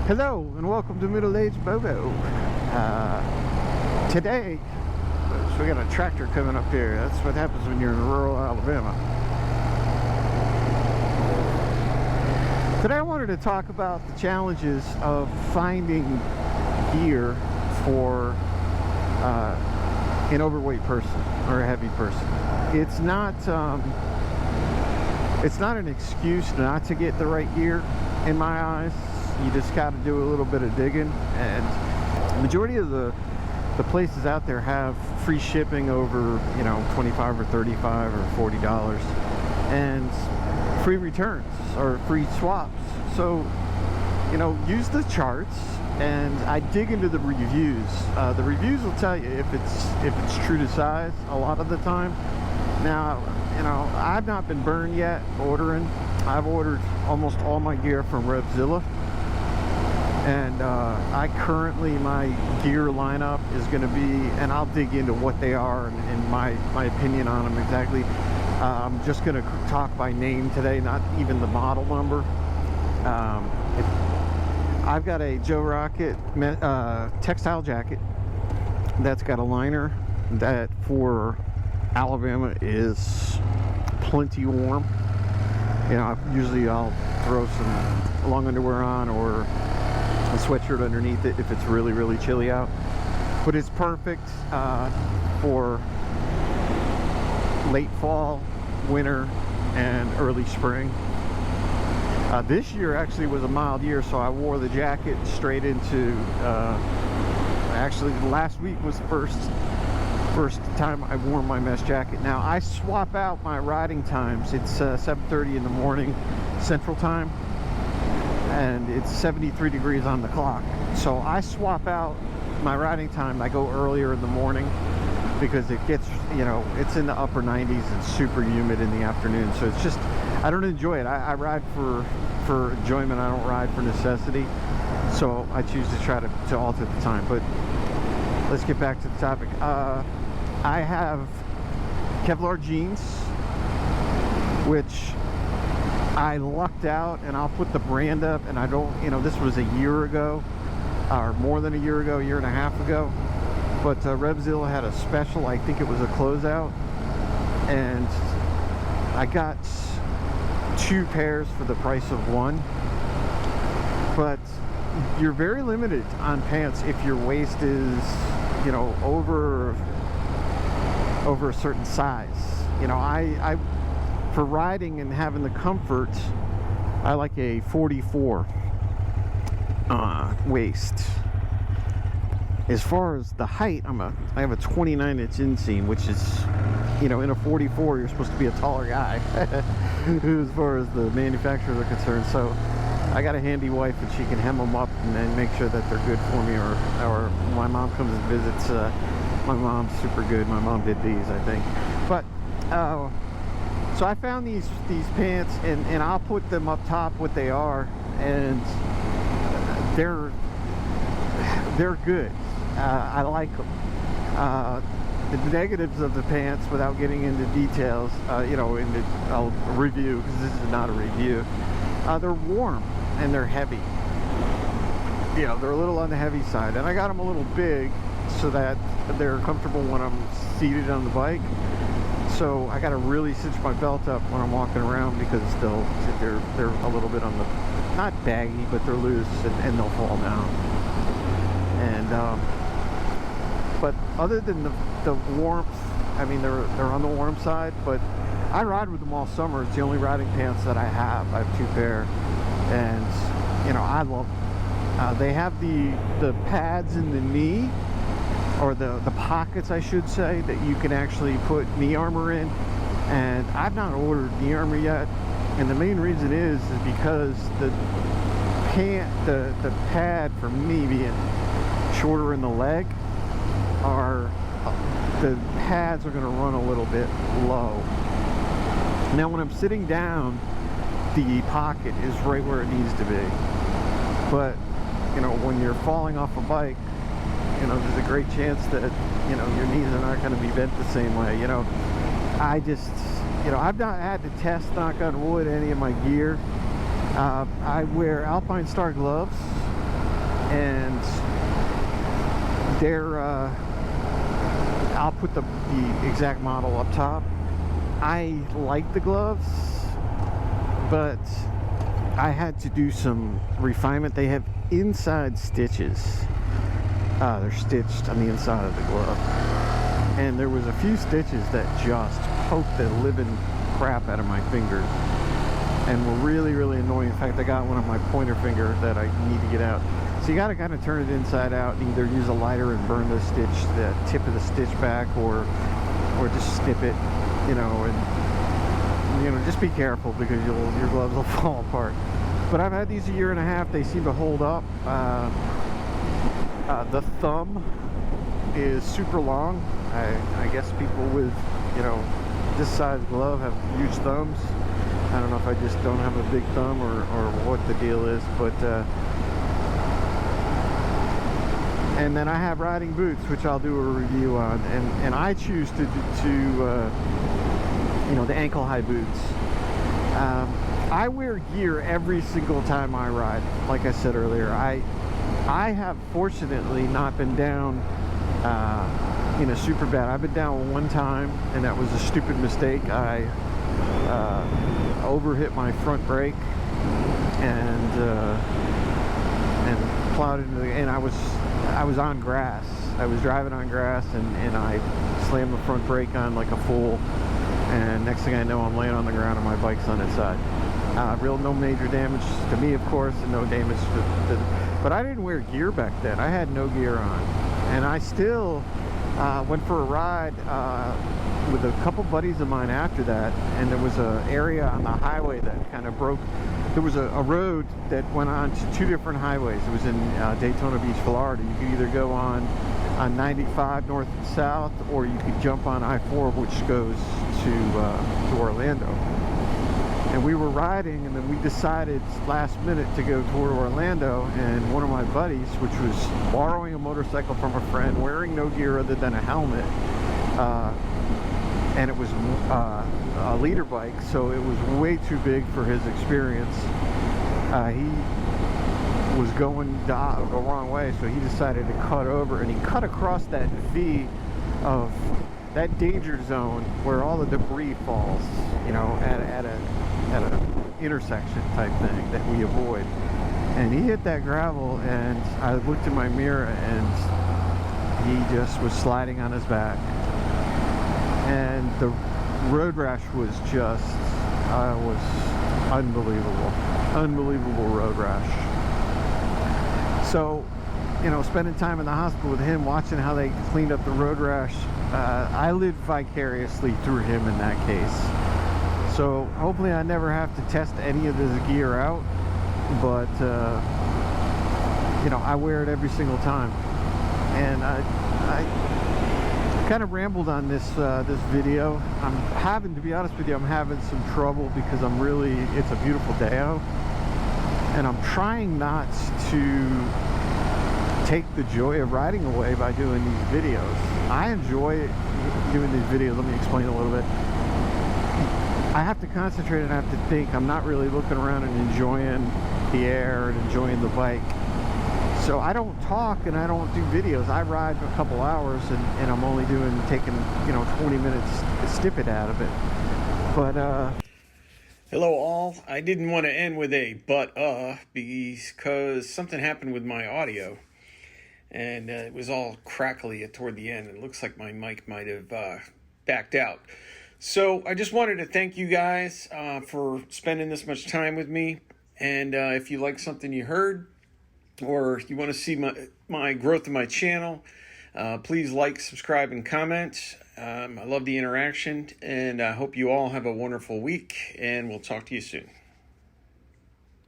Hello and welcome to Middle Aged Bobo. Today, so we got a tractor coming up here. That's what happens when you're in rural Alabama. Today I wanted to talk about the challenges of finding gear for an overweight person or a heavy person. It's not an excuse not to get the right gear in my eyes. You just got to do a little bit of digging, and the majority of the places out there have free shipping over, you know, $25 or $35 or $40, and free returns or free swaps. So, you know, use the charts, and I dig into the reviews. The reviews will tell you if it's true to size a lot of the time. Now, you know, I've not been burned yet ordering. I've ordered almost all my gear from Revzilla. And I currently, my gear lineup is going to be, and I'll dig into what they are and my opinion on them exactly. I'm just going to talk by name today, not even the model number. I've got a Joe Rocket textile jacket that's got a liner that for Alabama is plenty warm. You know, usually I'll throw some long underwear on or a sweatshirt underneath it if it's really chilly out, but it's perfect for late fall, winter, and early spring. This year actually was a mild year, so I wore the jacket straight into actually last week was the first time I wore my mesh jacket. Now I swap out my riding times. It's 7:30 in the morning Central Time, and it's 73 degrees on the clock. So I swap out my riding time. I go earlier in the morning because it gets, you know, it's in the upper 90s and super humid in the afternoon. So it's just, I don't enjoy it. I ride for enjoyment. I don't ride for necessity. So I choose to try to alter the time. But let's get back to the topic. I have Kevlar jeans, which I lucked out, and I'll put the brand up, and I don't, you know, this was a year ago, or more than a year ago, a year and a half ago, but Revzilla had a special. I think it was a closeout, and I got 2 pairs for the price of 1, but you're very limited on pants if your waist is, you know, over a certain size. You know, I for riding and having the comfort, I like a 44 waist. As far as the height, I have a 29-inch inseam, which is, you know, in a 44 you're supposed to be a taller guy as far as the manufacturers are concerned. So I got a handy wife, and she can hem them up and then make sure that they're good for me, or my mom comes and visits. My mom's super good. My mom did these, I think. But so I found these pants, and I'll put them up top what they are, and they're good. I like them. The negatives of the pants, without getting into details, you know, I'll review, because this is not a review. They're warm and they're heavy. You know, they're a little on the heavy side, and I got them a little big so that they're comfortable when I'm seated on the bike. So I got to really cinch my belt up when I'm walking around, because they're a little bit on the, not baggy, but they're loose, and they'll fall down. And but other than the warmth, I mean, they're on the warm side, but I ride with them all summer. It's the only riding pants that I have. I have 2 pair, and you know, I love them. They have the pads in the knee, or the pockets, I should say, that you can actually put knee armor in, and I've not ordered knee armor yet, and the main reason is because the pad for me being shorter in the leg, the pads are going to run a little bit low. Now when I'm sitting down, the pocket is right where it needs to be, but you know, when you're falling off a bike, you know, there's a great chance that, you know, your knees are not going to be bent the same way. You know, I just, you know, I've not had to test, knock on wood, any of my gear. I wear Alpine Star gloves and they're I'll put the exact model up top. I like the gloves, but I had to do some refinement. They have inside stitches. They're stitched on the inside of the glove, and there was a few stitches that just poked the living crap out of my fingers and were really, really annoying. In fact, I got one on my pointer finger that I need to get out. So you got to kind of turn it inside out and either use a lighter and burn the tip of the stitch back, or just snip it, you know, and just be careful because your gloves will fall apart. But I've had these a year and a half. They seem to hold up. The thumb is super long. I guess people with, this size glove have huge thumbs. I don't know if I just don't have a big thumb or what the deal is, but and then I have riding boots, which I'll do a review on, and I choose to the ankle high boots. I wear gear every single time I ride. Like I said earlier, I have fortunately not been down super bad. I've been down one time, and that was a stupid mistake. I overhit my front brake and plowed into the, and I was on grass. I was driving on grass, and I slammed the front brake on like a fool, and next thing I know, I'm laying on the ground and my bike's on its side. No major damage to me, of course, and no damage to but I didn't wear gear back then. I had no gear on, and I still went for a ride with a couple buddies of mine after that, and there was an area on the highway that kind of broke. There was a road that went on to two different highways. It was in Daytona Beach, Florida. You could either go on 95 north and south, or you could jump on I-4, which goes to Orlando. And we were riding, and then we decided last minute to go toward Orlando, and one of my buddies, which was borrowing a motorcycle from a friend, wearing no gear other than a helmet, and it was a leader bike, so it was way too big for his experience. He was going the wrong way, so he decided to cut over, and he cut across that V of that danger zone where all the debris falls, at an intersection type thing that we avoid. And he hit that gravel, and I looked in my mirror, and he just was sliding on his back. And the road rash was just, was unbelievable road rash. So, spending time in the hospital with him, watching how they cleaned up the road rash, I lived vicariously through him in that case. So hopefully I never have to test any of this gear out, but I wear it every single time. And I kind of rambled on this video. To be honest with you, I'm having some trouble because it's a beautiful day out, and I'm trying not to take the joy of riding away by doing these videos. I enjoy doing these videos. Let me explain a little bit. I have to concentrate and I have to think. I'm not really looking around and enjoying the air and enjoying the bike. So I don't talk and I don't do videos. I ride a couple hours and I'm only taking 20 minutes to snip it out of it. But hello all. I didn't want to end with a because something happened with my audio, and it was all crackly toward the end. It looks like my mic might have backed out. So I just wanted to thank you guys for spending this much time with me. And if you like something you heard, or you want to see my growth in my channel, please like, subscribe, and comment. I love the interaction, and I hope you all have a wonderful week, and we'll talk to you soon.